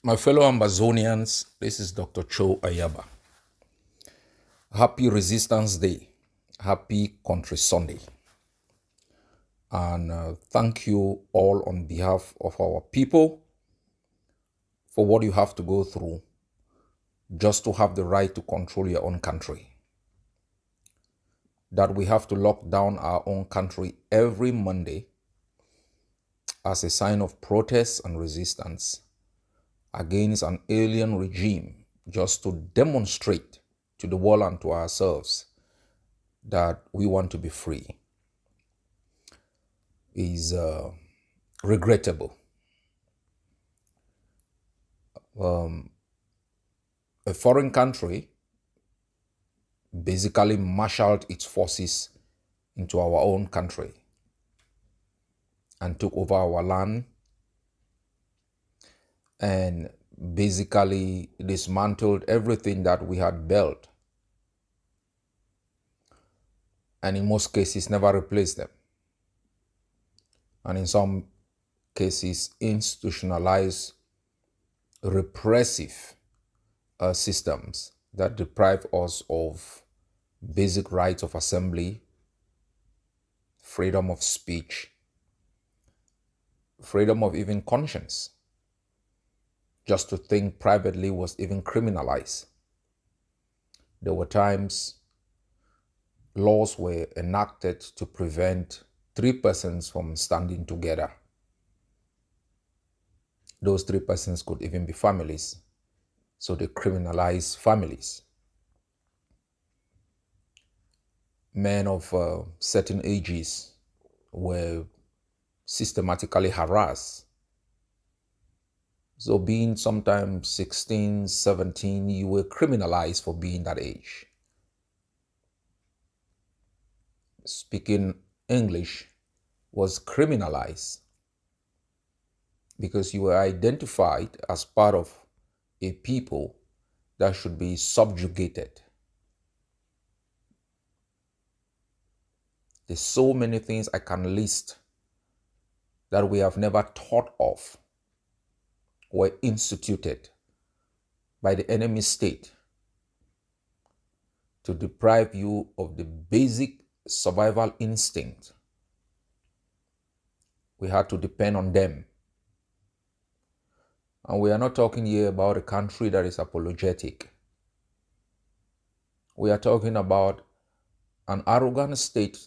My fellow Ambazonians, this is Dr. Cho Ayaba. Happy Resistance Day. Happy Country Sunday. And thank you all on behalf of our people for what you have to go through just to have the right to control your own country. That we have to lock down our own country every Monday as a sign of protest and resistance against an alien regime, just to demonstrate to the world and to ourselves that we want to be free, is regrettable. A foreign country basically marshaled its forces into our own country and took over our land and basically dismantled everything that we had built, and in most cases never replaced them, and in some cases institutionalized repressive systems that deprive us of basic rights of assembly, freedom of speech, freedom of even conscience. Just to think privately was even criminalized. There were times laws were enacted to prevent three persons from standing together. Those three persons could even be families, so they criminalized families. Men of certain ages were systematically harassed. So being sometimes 16, 17, you were criminalized for being that age. Speaking English was criminalized because you were identified as part of a people that should be subjugated. There's so many things I can list that we have never thought of were instituted by the enemy state to deprive you of the basic survival instinct. We had to depend on them. And we are not talking here about a country that is apologetic. We are talking about an arrogant state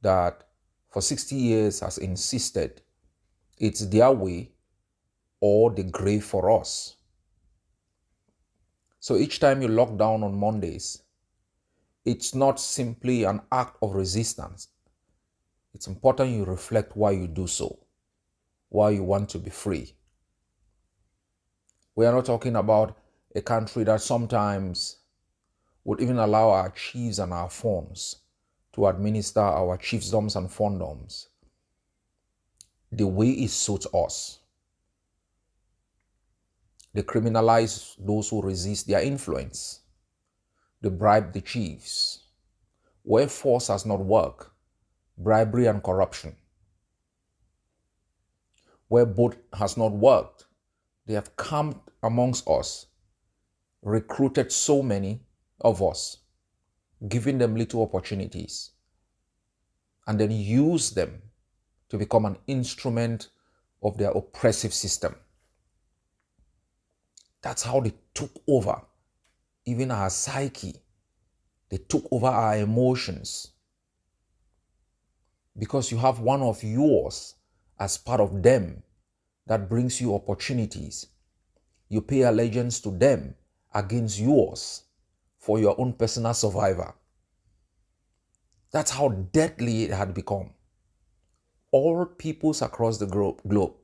that for 60 years has insisted it's their way or the grave for us. So each time you lock down on Mondays, it's not simply an act of resistance. It's important you reflect why you do so, why you want to be free. We are not talking about a country that sometimes would even allow our chiefs and our phones to administer our chiefdoms and fondoms the way it suits us. They criminalize those who resist their influence. They bribe the chiefs. Where force has not worked, bribery and corruption. Where both has not worked, they have come amongst us, recruited so many of us, giving them little opportunities, and then use them to become an instrument of their oppressive system. That's how they took over even our psyche. They took over our emotions. Because you have one of yours as part of them that brings you opportunities. You pay allegiance to them against yours for your own personal survival. That's how deadly it had become. All peoples across the globe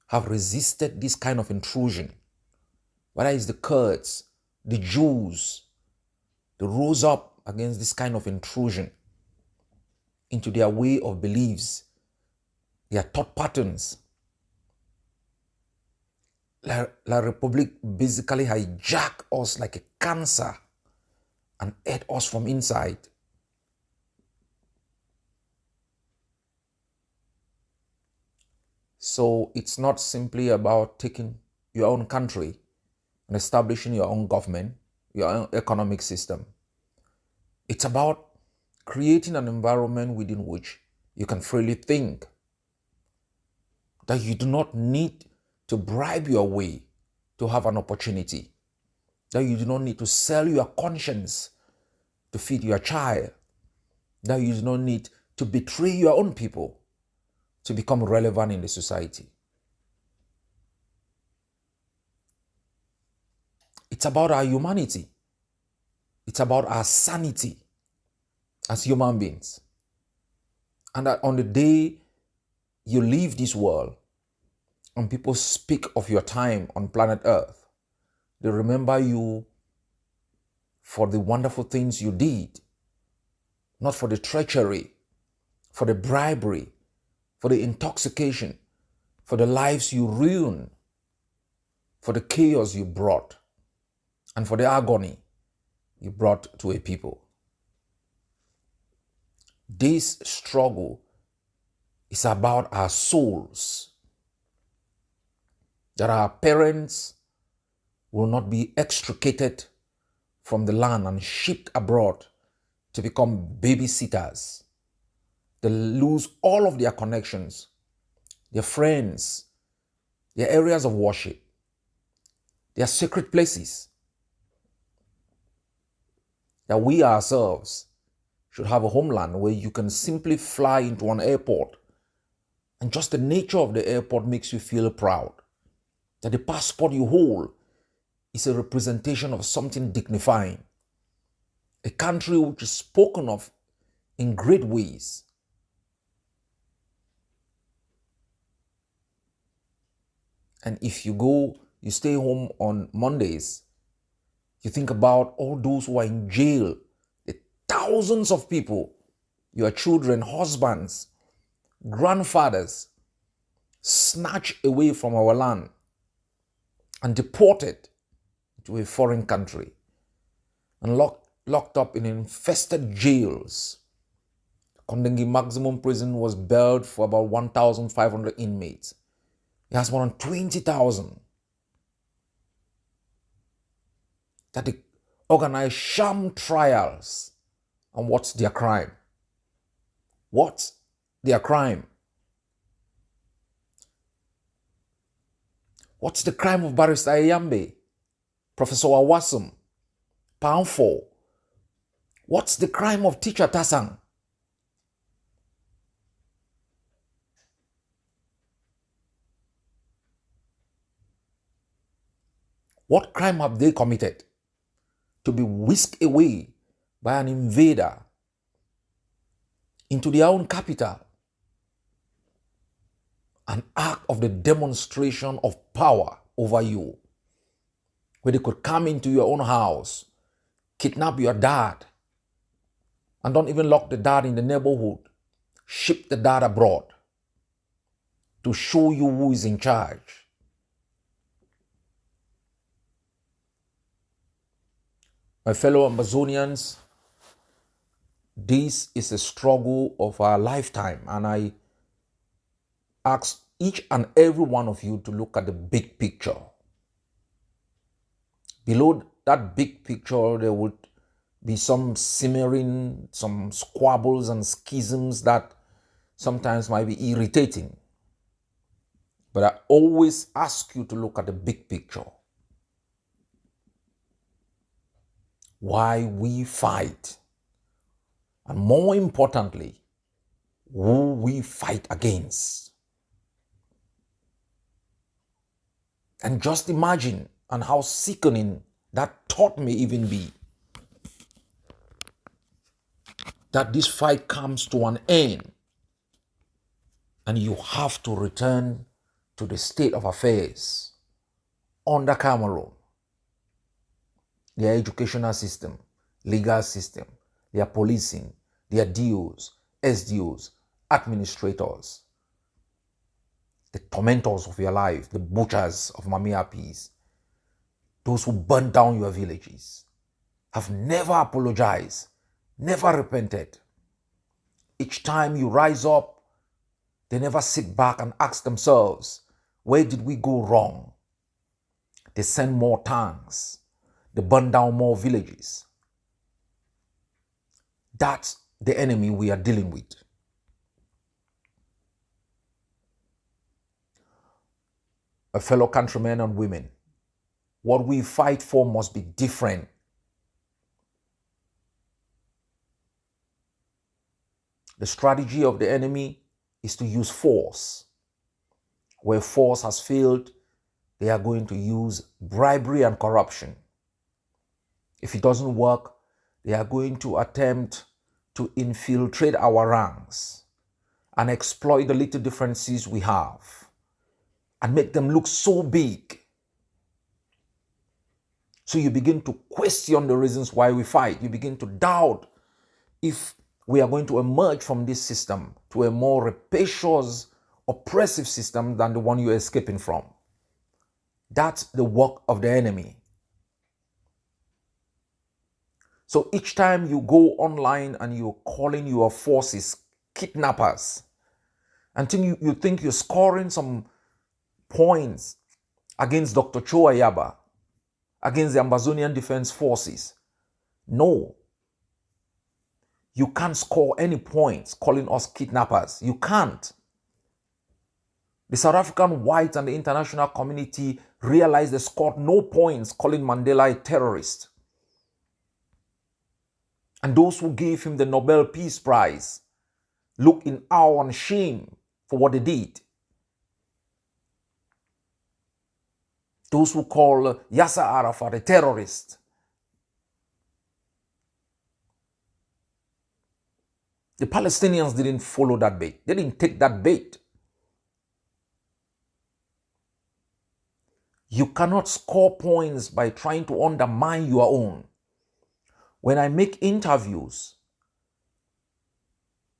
have resisted this kind of intrusion. Whether it's the Kurds, the Jews, they rose up against this kind of intrusion into their way of beliefs, their thought patterns. La Republic basically hijacked us like a cancer and ate us from inside. So it's not simply about taking your own country and establishing your own government, your own economic system. It's about creating an environment within which you can freely think, that you do not need to bribe your way to have an opportunity, that you do not need to sell your conscience to feed your child, that you do not need to betray your own people to become relevant in the society. It's about our humanity. It's about our sanity as human beings. And that on the day you leave this world and people speak of your time on planet Earth, they remember you for the wonderful things you did, not for the treachery, for the bribery, for the intoxication, for the lives you ruined, for the chaos you brought, and for the agony you brought to a people. This struggle is about our souls, that our parents will not be extricated from the land and shipped abroad to become babysitters. They lose all of their connections, their friends, their areas of worship, their sacred places. That we ourselves should have a homeland where you can simply fly into an airport and just the nature of the airport makes you feel proud. That the passport you hold is a representation of something dignifying. A country which is spoken of in great ways. And if you stay home on Mondays, you think about all those who are in jail, the thousands of people, your children, husbands, grandfathers, snatched away from our land and deported to a foreign country and locked up in infested jails. Kondengi maximum prison was built for about 1,500 inmates. It has more than 20,000. That they organize sham trials. And what's their crime? What's their crime? What's the crime of Barrister Ayambe, Professor Awasum, Pound 4? What's the crime of Teacher Tasang? What crime have they committed to be whisked away by an invader into their own capital? An act of the demonstration of power over you, where they could come into your own house, kidnap your dad, and don't even lock the dad in the neighborhood, ship the dad abroad to show you who is in charge. My fellow Ambazonians, this is a struggle of our lifetime, and I ask each and every one of you to look at the big picture. Below that big picture, there would be some simmering, some squabbles and schisms that sometimes might be irritating. But I always ask you to look at the big picture. Why we fight. And more importantly, who we fight against. And just imagine and how sickening that thought may even be. That this fight comes to an end and you have to return to the state of affairs under Cameroon. Their educational system, legal system, their policing, their DOs, SDOs, administrators, the tormentors of your life, the butchers of Mamiapis, those who burn down your villages, have never apologized, never repented. Each time you rise up, they never sit back and ask themselves, where did we go wrong? They send more tanks. They burn down more villages. That's the enemy we are dealing with. A fellow countrymen and women, what we fight for must be different. The strategy of the enemy is to use force. Where force has failed, they are going to use bribery and corruption. If it doesn't work, they are going to attempt to infiltrate our ranks and exploit the little differences we have and make them look so big. So you begin to question the reasons why we fight. You begin to doubt if we are going to emerge from this system to a more rapacious, oppressive system than the one you're escaping from. That's the work of the enemy. So each time you go online and you're calling your forces kidnappers, until you think you're scoring some points against Dr. Cho Ayaba, against the Ambazonian Defense Forces. No. You can't score any points calling us kidnappers. You can't. The South African whites and the international community realized they scored no points calling Mandela a terrorist. And those who gave him the Nobel Peace Prize look in awe and shame for what they did. Those who call Yasser Arafat a terrorist. The Palestinians didn't follow that bait. They didn't take that bait. You cannot score points by trying to undermine your own. When I make interviews,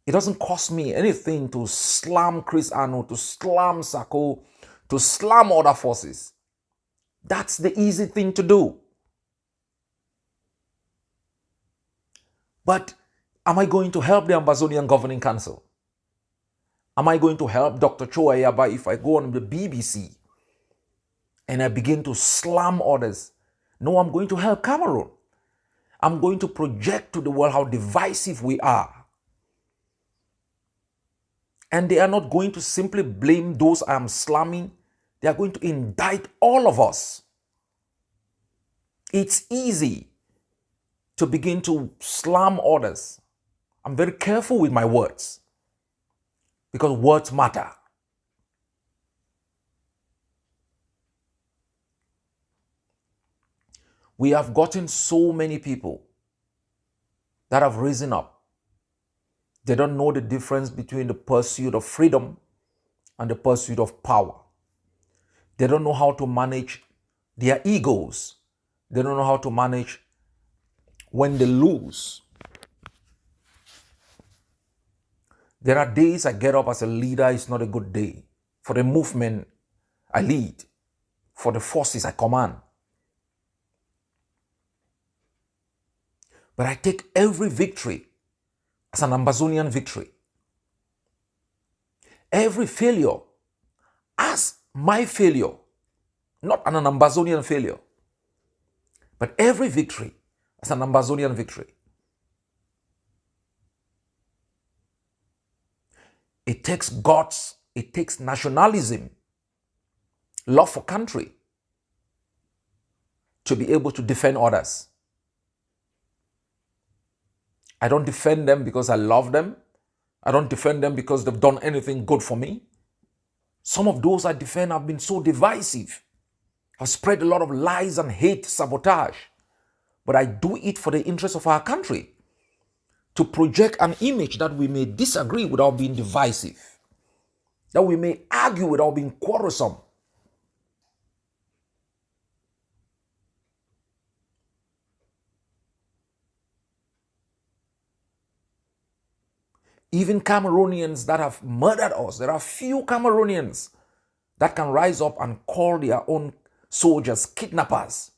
it doesn't cost me anything to slam Chris Arnold, to slam Sako, to slam other forces. That's the easy thing to do. But am I going to help the Ambazonian Governing Council? Am I going to help Dr. Cho Ayaba if I go on the BBC and I begin to slam others? No, I'm going to help Cameroon. I'm going to project to the world how divisive we are. And they are not going to simply blame those I am slamming. They are going to indict all of us. It's easy to begin to slam others. I'm very careful with my words because words matter. We have gotten so many people that have risen up. They don't know the difference between the pursuit of freedom and the pursuit of power. They don't know how to manage their egos. They don't know how to manage when they lose. There are days I get up as a leader, it's not a good day. For the movement I lead, for the forces I command. But I take every victory as an Ambazonian victory. Every failure as my failure, not an Ambazonian failure, but every victory as an Ambazonian victory. It takes guts, it takes nationalism, love for country to be able to defend others. I don't defend them because I love them. I don't defend them because they've done anything good for me. Some of those I defend have been so divisive, have spread a lot of lies and hate, sabotage. But I do it for the interest of our country, to project an image that we may disagree without being divisive, that we may argue without being quarrelsome. Even Cameroonians that have murdered us, there are few Cameroonians that can rise up and call their own soldiers kidnappers,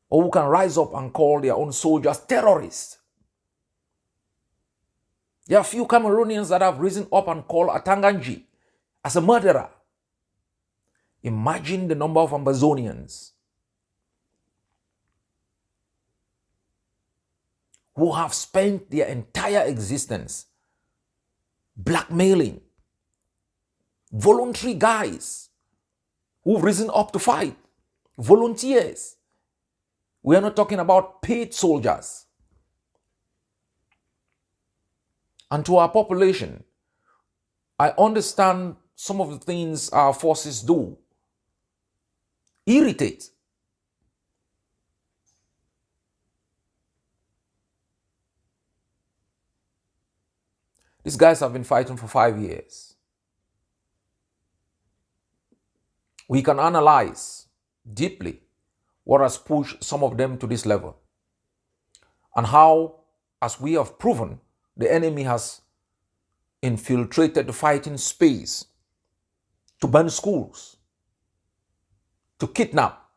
or who can rise up and call their own soldiers terrorists. There are few Cameroonians that have risen up and called Atanganji as a murderer. Imagine the number of Ambazonians who have spent their entire existence blackmailing voluntary guys who've risen up to fight, volunteers. We are not talking about paid soldiers. And to our population, I understand some of the things our forces do irritate. These guys have been fighting for 5 years. We can analyze deeply what has pushed some of them to this level and how, as we have proven, the enemy has infiltrated the fighting space to burn schools, to kidnap.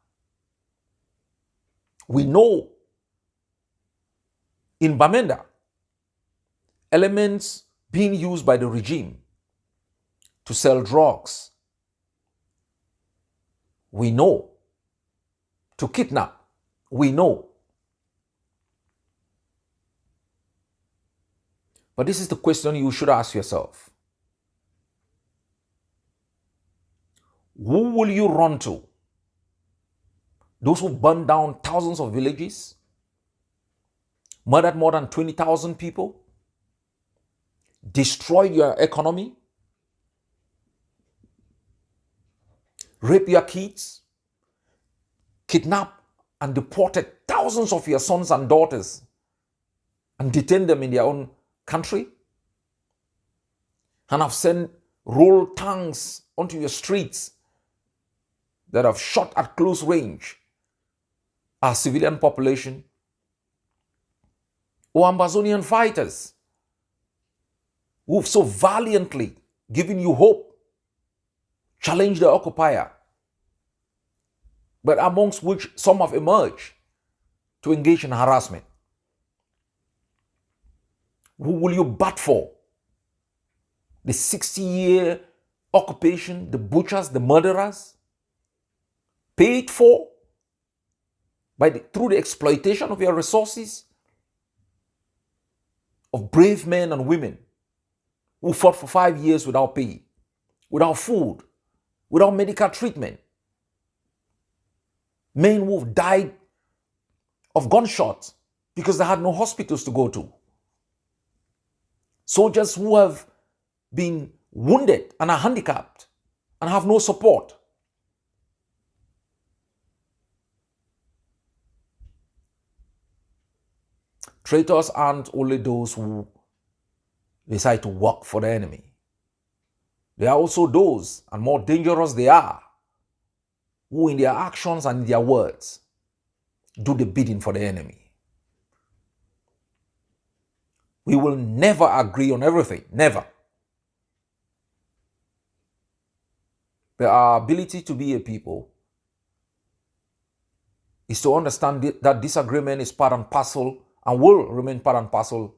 We know in Bamenda, elements being used by the regime to sell drugs. We know. To kidnap. We know. But this is the question you should ask yourself. Who will you run to? Those who burned down thousands of villages? Murdered more than 20,000 people? Destroyed your economy? Rape your kids? Kidnap and deported thousands of your sons and daughters and detained them in their own country? And have sent rolled tanks onto your streets that have shot at close range our civilian population? Or Ambazonian fighters who've so valiantly given you hope, challenged the occupier, but amongst which some have emerged to engage in harassment? Who will you bat for? The 60-year occupation, the butchers, the murderers, paid for through the exploitation of your resources, of brave men and women who fought for 5 years without pay, without food, without medical treatment. Men who have died of gunshots because they had no hospitals to go to. Soldiers who have been wounded and are handicapped and have no support. Traitors aren't only those who decide to work for the enemy. There are also those, and more dangerous they are, who in their actions and in their words do the bidding for the enemy. We will never agree on everything, never. But our ability to be a people is to understand that disagreement is part and parcel and will remain part and parcel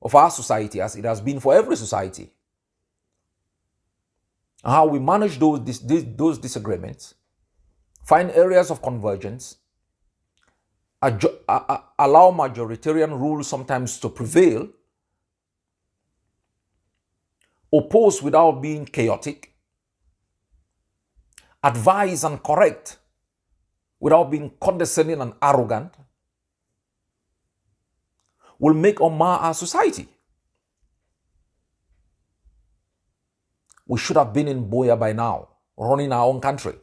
of our society, as it has been for every society. And how we manage those disagreements, find areas of convergence, allow majoritarian rule sometimes to prevail, oppose without being chaotic, advise and correct without being condescending and arrogant, will make or mar our society. We should have been in Boya by now, running our own country.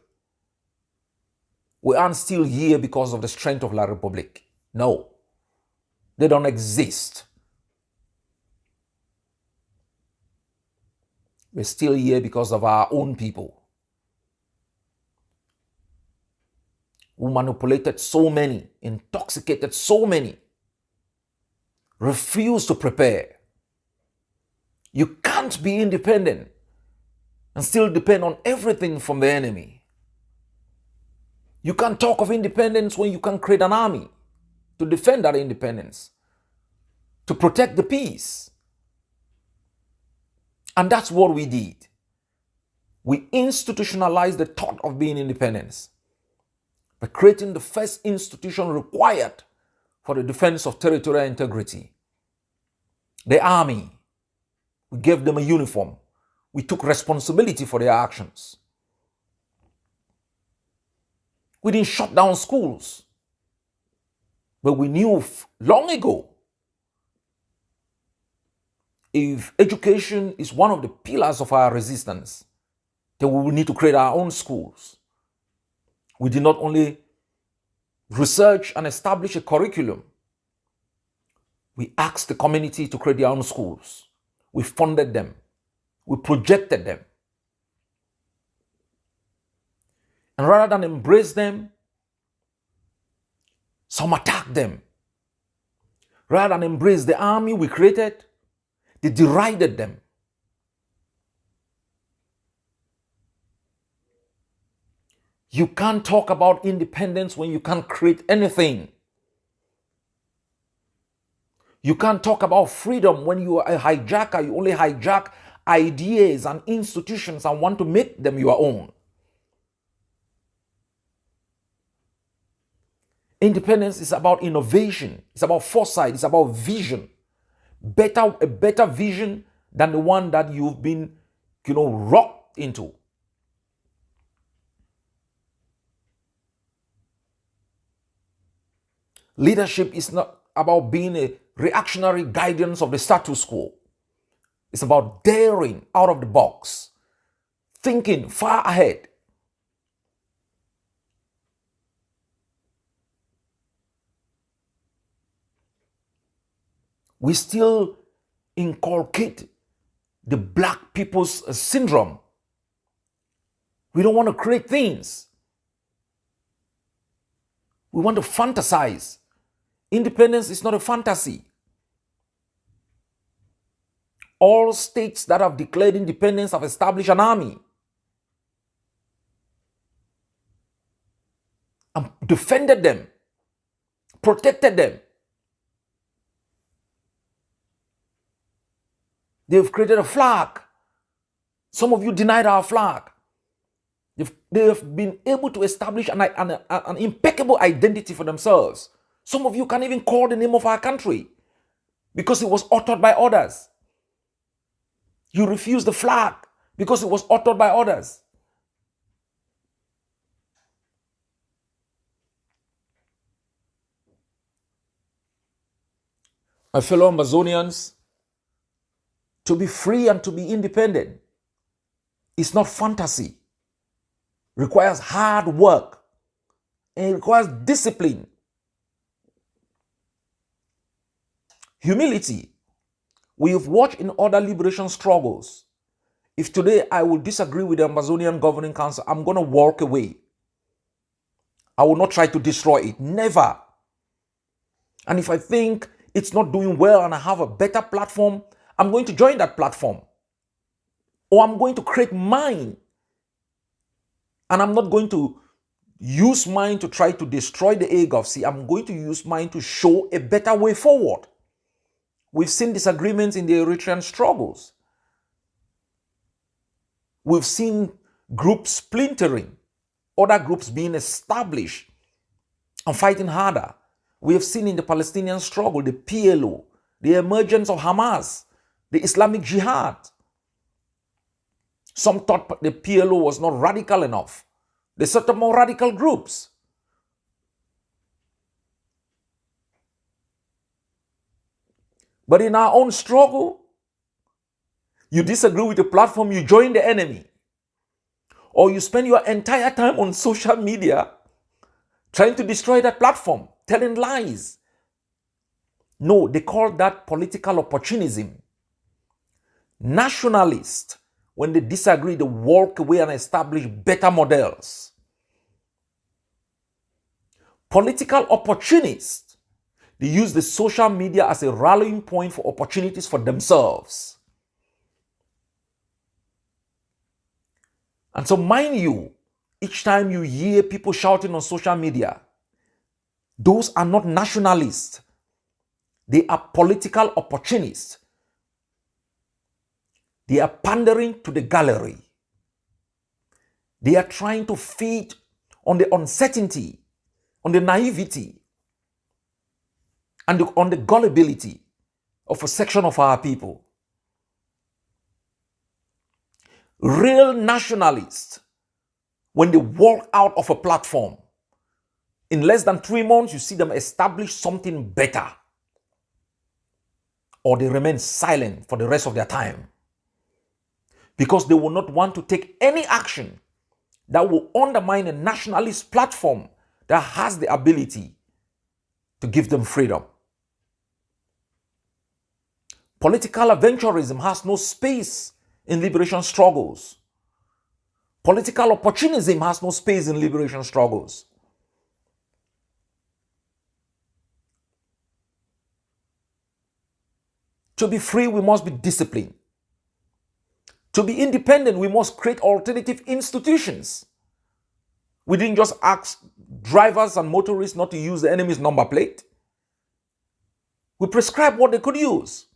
We aren't still here because of the strength of La Republique. No, they don't exist. We're still here because of our own people who manipulated so many, intoxicated so many, refused to prepare. You can't be independent and still depend on everything from the enemy. You can't talk of independence when you can create an army to defend that independence, to protect the peace. And that's what we did. We institutionalized the thought of being independent by creating the first institution required for the defense of territorial integrity, the army. We gave them a uniform. We took responsibility for their actions. We didn't shut down schools, but we knew long ago if education is one of the pillars of our resistance, then we will need to create our own schools. We did not only research and establish a curriculum, we asked the community to create their own schools. We funded them. We projected them. And rather than embrace them, some attacked them. Rather than embrace the army we created, they derided them. You can't talk about independence when you can't create anything. You can't talk about freedom when you are a hijacker. You only hijack ideas and institutions and want to make them your own. Independence is about innovation. It's about foresight. It's about vision. A better vision than the one that you've been, rocked into. Leadership is not about being a reactionary guidance of the status quo. It's about daring out of the box, thinking far ahead. We still inculcate the black people's syndrome. We don't want to create things. We want to fantasize. Independence is not a fantasy. All states that have declared independence have established an army and defended them, protected them. They've created a flag. Some of you denied our flag. They have been able to establish an impeccable identity for themselves. Some of you can't even call the name of our country because it was uttered by others. You refuse the flag because it was uttered by others. My fellow Ambazonians, to be free and to be independent is not fantasy. It requires hard work and it requires discipline, humility. We have watched in other liberation struggles. If today I will disagree with the Ambazonian Governing Council, I'm going to walk away. I will not try to destroy it. Never. And if I think it's not doing well and I have a better platform, I'm going to join that platform. Or I'm going to create mine. And I'm not going to use mine to try to destroy the AGOVC. I'm going to use mine to show a better way forward. We've seen disagreements in the Eritrean struggles. We've seen groups splintering, other groups being established and fighting harder. We have seen in the Palestinian struggle, the PLO, the emergence of Hamas, the Islamic Jihad. Some thought the PLO was not radical enough. They set up more radical groups. But in our own struggle, you disagree with the platform, you join the enemy. Or you spend your entire time on social media trying to destroy that platform, telling lies. No, they call that political opportunism. Nationalists, when they disagree, they walk away and establish better models. Political opportunists, they use the social media as a rallying point for opportunities for themselves. And so mind you, each time you hear people shouting on social media, those are not nationalists. They are political opportunists. They are pandering to the gallery. They are trying to feed on the uncertainty, on the naivety, and on the gullibility of a section of our people. Real nationalists, when they walk out of a platform, in less than 3 months, you see them establish something better, or they remain silent for the rest of their time because they will not want to take any action that will undermine a nationalist platform that has the ability to give them freedom. Political aventurism has no space in liberation struggles. Political opportunism has no space in liberation struggles. To be free, we must be disciplined. To be independent, we must create alternative institutions. We didn't just ask drivers and motorists not to use the enemy's number plate. We prescribed what they could use.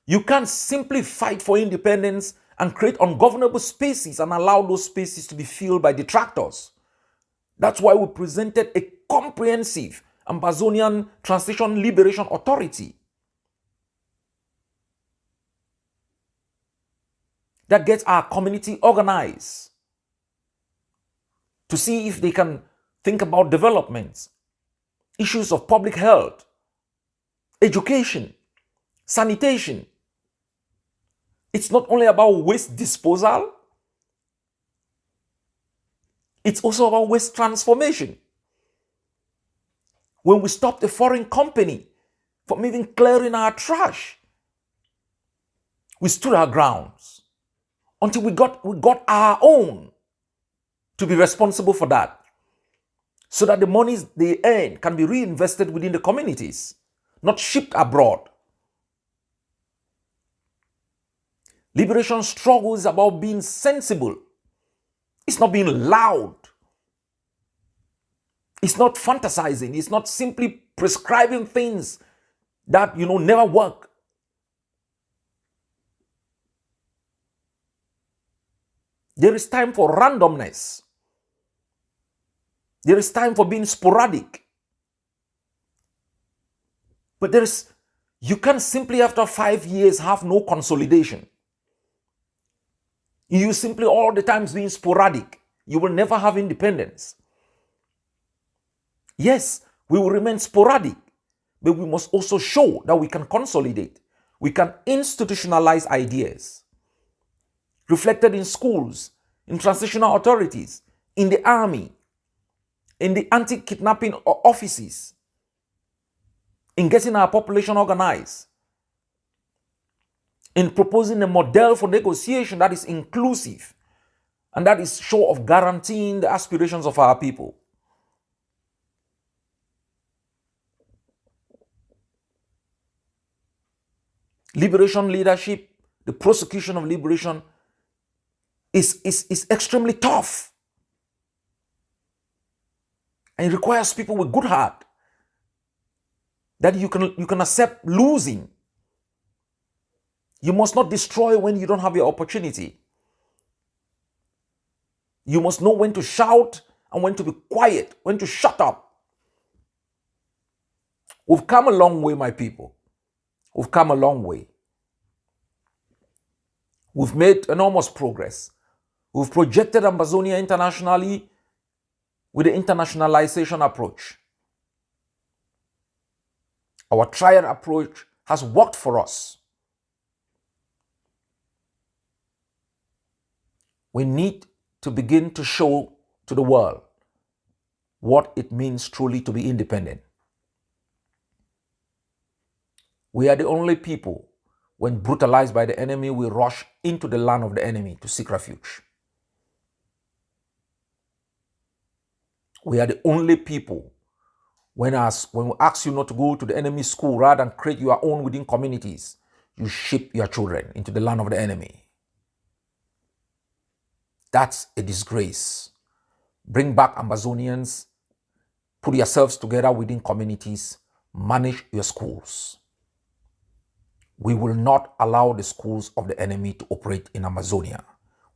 You can't simply fight for independence and create ungovernable spaces and allow those spaces to be filled by detractors. That's why we presented a comprehensive Ambazonian Transition Liberation Authority that gets our community organized to see if they can think about developments, issues of public health, education, sanitation. It's not only about waste disposal, it's also about waste transformation. When we stopped a foreign company from even clearing our trash, we stood our grounds until we got our own to be responsible for that, so that the monies they earn can be reinvested within the communities, not shipped abroad. Liberation struggle is about being sensible. It's not being loud. It's not fantasizing. It's not simply prescribing things that, never work. There is time for randomness. There is time for being sporadic. But you can't simply after 5 years have no consolidation. You simply all the times being sporadic. You will never have independence. Yes, we will remain sporadic, but we must also show that we can consolidate. We can institutionalize ideas reflected in schools, in transitional authorities, in the army, in the anti-kidnapping offices, in getting our population organized, in proposing a model for negotiation that is inclusive and that is sure of guaranteeing the aspirations of our people. Liberation leadership, the prosecution of liberation is extremely tough. And it requires people with good heart, that you can accept losing. You must not destroy when you don't have your opportunity. You must know when to shout and when to be quiet, when to shut up. We've come a long way, my people. We've come a long way. We've made enormous progress. We've projected Ambazonia internationally with the internationalization approach. Our triad approach has worked for us. We need to begin to show to the world what it means truly to be independent. We are the only people, when brutalized by the enemy, we rush into the land of the enemy to seek refuge. We are the only people, when we ask you not to go to the enemy's school rather than create your own within communities, you ship your children into the land of the enemy. That's a disgrace. Bring back Ambazonians, put yourselves together within communities, manage your schools. We will not allow the schools of the enemy to operate in Ambazonia.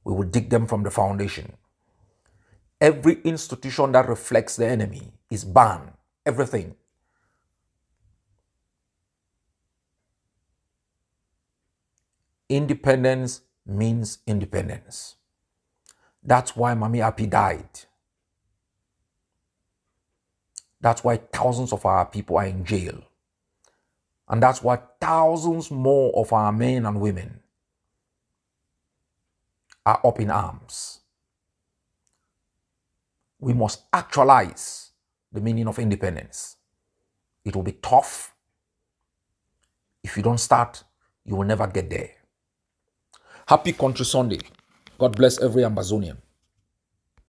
We will dig them from the foundation. Every institution that reflects the enemy is banned. Everything. Independence means independence. That's why Mami Api died. That's why thousands of our people are in jail. And that's why thousands more of our men and women are up in arms. We must actualize the meaning of independence. It will be tough. If you don't start, you will never get there. Happy Country Sunday. God bless every Ambazonian.